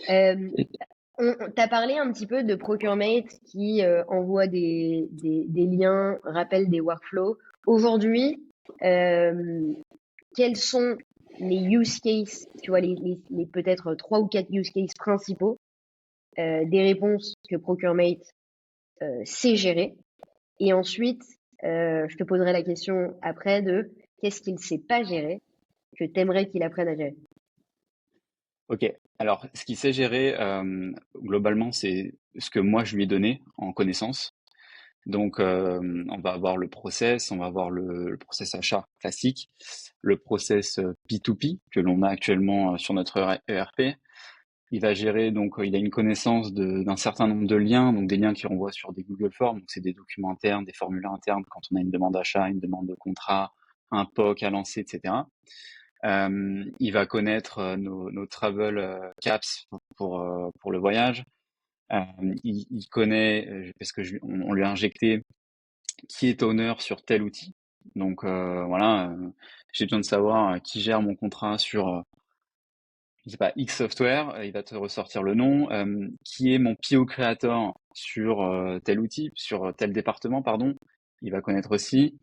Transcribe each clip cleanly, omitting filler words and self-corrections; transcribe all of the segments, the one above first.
Euh, Et- T'as parlé un petit peu de Procuremate qui envoie des liens, rappelle des workflows. Aujourd'hui, euh, quels sont les use cases, tu vois, les peut-être trois ou quatre use cases principaux des réponses que Procuremate sait gérer? Et ensuite, je te poserai la question après de qu'est-ce qu'il ne sait pas gérer que t'aimerais qu'il apprenne à gérer. Ok. Alors, ce qu'il sait gérer, globalement, c'est ce que moi je lui ai donné en connaissance. Donc, on va avoir le process, on va avoir le process achat classique, le process P2P que l'on a actuellement sur notre ERP. Il va gérer, donc, il a une connaissance d'un certain nombre de liens, donc des liens qui renvoient sur des Google Forms, donc c'est des documents internes, des formulaires internes quand on a une demande d'achat, une demande de contrat, un POC à lancer, etc. Il va connaître nos travel caps pour le voyage. Euh, il connaît, parce que on lui a injecté qui est owner sur tel outil. Donc voilà, j'ai besoin de savoir qui gère mon contrat sur, je sais pas, X software, il va te ressortir le nom, qui est mon PO creator sur tel outil, sur tel département, pardon, il va connaître aussi.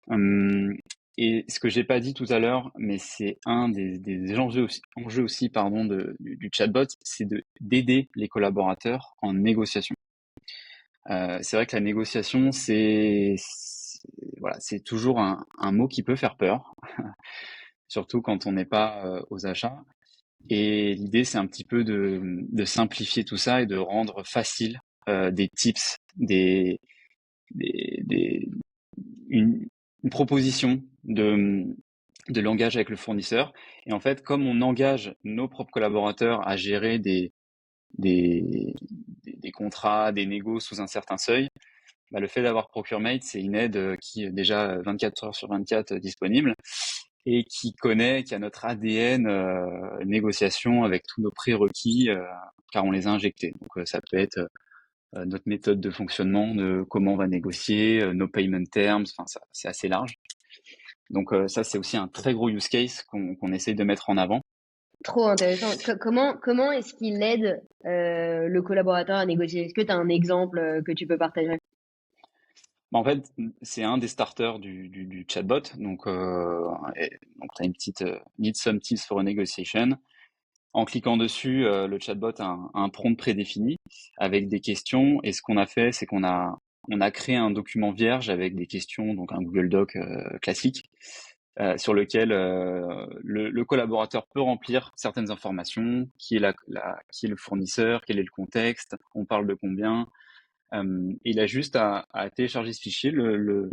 Hum, et ce que j'ai pas dit tout à l'heure, mais c'est un des enjeux aussi pardon, du chatbot, c'est d'aider les collaborateurs en négociation. C'est vrai que la négociation, voilà, c'est toujours un mot qui peut faire peur, surtout quand on n'est pas aux achats. Et l'idée, c'est un petit peu de simplifier tout ça et de rendre facile des tips, des, des, une, une proposition de langage avec le fournisseur. Et en fait, comme on engage nos propres collaborateurs à gérer des, des contrats, des négos sous un certain seuil, bah, le fait d'avoir Procuremate, c'est une aide qui est déjà 24 heures sur 24 disponible et qui connaît, qui a notre ADN négociation avec tous nos prérequis, car on les a injectés. Donc ça peut être notre méthode de fonctionnement, de comment on va négocier, nos payment terms, enfin c'est assez large. Donc ça c'est aussi un très gros use case qu'on essaye de mettre en avant. Trop intéressant. Comment est-ce qu'il aide le collaborateur à négocier? Est-ce que tu as un exemple que tu peux partager? En fait, c'est un des starters du chatbot. Donc, donc tu as une petite need some tips for a negotiation. En cliquant dessus, le chatbot a un prompt prédéfini avec des questions. Et ce qu'on a fait, c'est on a créé un document vierge avec des questions, donc un Google Doc classique, sur lequel le collaborateur peut remplir certaines informations, qui est le fournisseur, quel est le contexte, on parle de combien. Il a juste à télécharger ce fichier, le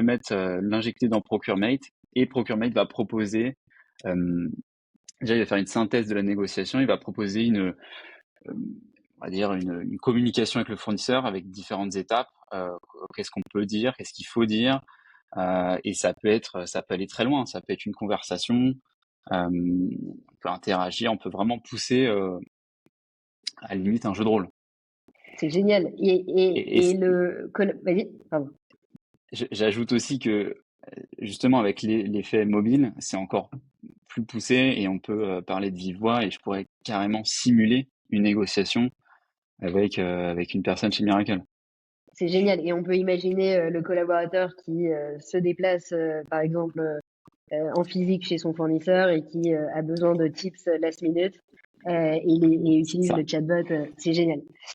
mettre, l'injecter dans Procuremate, et Procuremate va proposer, déjà il va faire une synthèse de la négociation, il va proposer on va dire une communication avec le fournisseur avec différentes étapes. Qu'est-ce qu'on peut dire, qu'est-ce qu'il faut dire, et ça peut aller très loin. Ça peut être une conversation, on peut interagir, on peut vraiment pousser à la limite un jeu de rôle. C'est génial. Et Vas-y, pardon. j'ajoute aussi que justement avec l'effet mobile, c'est encore plus poussé et on peut parler de vive voix et je pourrais carrément simuler une négociation avec une personne chez Miracle. C'est génial. Et on peut imaginer le collaborateur qui se déplace, par exemple, en physique chez son fournisseur et qui a besoin de tips last minute et utilise Ça. le chatbot. C'est génial.